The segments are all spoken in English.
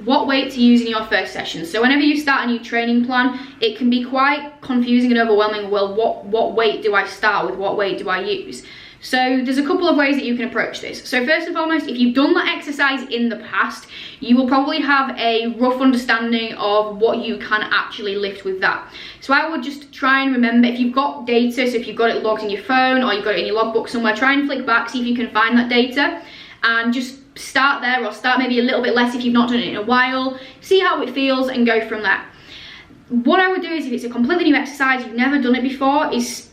what weight to use in your first session. So whenever you start a new training plan, it can be quite confusing and overwhelming. Well, what weight do I start with? What weight do I use? So there's a couple of ways that you can approach this. So first and foremost, if you've done that exercise in the past, you will probably have a rough understanding of what you can actually lift with that. So I would just try and remember, if you've got data, so if you've got it logged in your phone or you've got it in your logbook somewhere, try and flick back, see if you can find that data, and just start there, or start maybe a little bit less if you've not done it in a while, see how it feels and go from there. What I would do is, if it's a completely new exercise, you've never done it before, is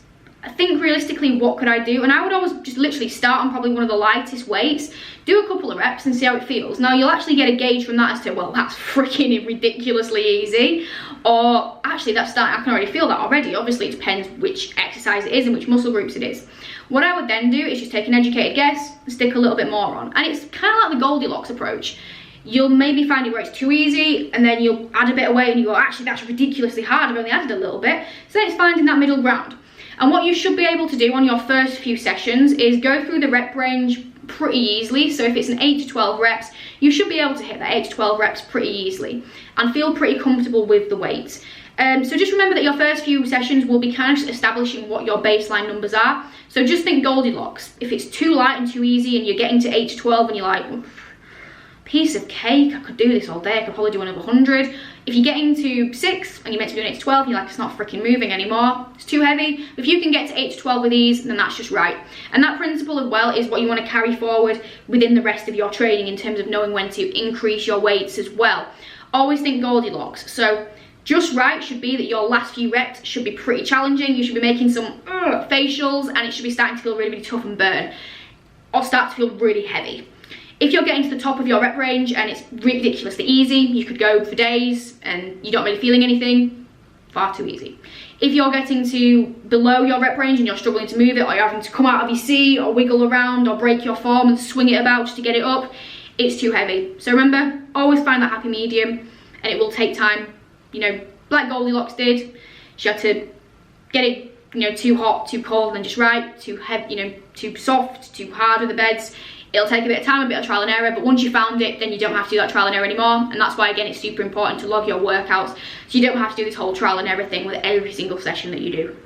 think realistically, what could I do? And I would always just literally start on probably one of the lightest weights, do a couple of reps and see how it feels. Now you'll actually get a gauge from that as to, well, that's freaking ridiculously easy, or actually that's starting, I can already feel that already. Obviously it depends which exercise it is and which muscle groups it is. What I would then do is just take an educated guess and stick a little bit more on. And it's kind of like the Goldilocks approach. You'll maybe find it where it's too easy, and then you'll add a bit of weight and you go, actually that's ridiculously hard, I've only added a little bit. So then it's finding that middle ground. And what you should be able to do on your first few sessions is go through the rep range pretty easily. So if it's an 8 to 12 reps, you should be able to hit that 8 to 12 reps pretty easily and feel pretty comfortable with the weights. So just remember that your first few sessions will be kind of establishing what your baseline numbers are. So just think Goldilocks. If it's too light and too easy and you're getting to 8 to 12 and you're like, piece of cake, I could do this all day, I could probably do another 100. If you're getting to 6 and you're meant to be doing 8 to 12 and you're like, it's not freaking moving anymore, it's too heavy. If you can get to 8 to 12 with ease, then that's just right. And that principle as well is what you want to carry forward within the rest of your training, in terms of knowing when to increase your weights as well. Always think Goldilocks. So just right should be that your last few reps should be pretty challenging. You should be making some facials, and it should be starting to feel really, really tough and burn, or start to feel really heavy. If you're getting to the top of your rep range and it's ridiculously easy, you could go for days and you're not really feeling anything, far too easy. If you're getting to below your rep range and you're struggling to move it, or you're having to come out of your seat or wiggle around or break your form and swing it about just to get it up, it's too heavy. So remember, always find that happy medium, and it will take time. You know, like Goldilocks did, she had to get it, you know, too hot, too cold, and then just right, too heavy, you know, too soft, too hard with the beds. It'll take a bit of time, a bit of trial and error, but once you found it, then you don't have to do that trial and error anymore. And that's why, again, it's super important to log your workouts, so you don't have to do this whole trial and error thing with every single session that you do.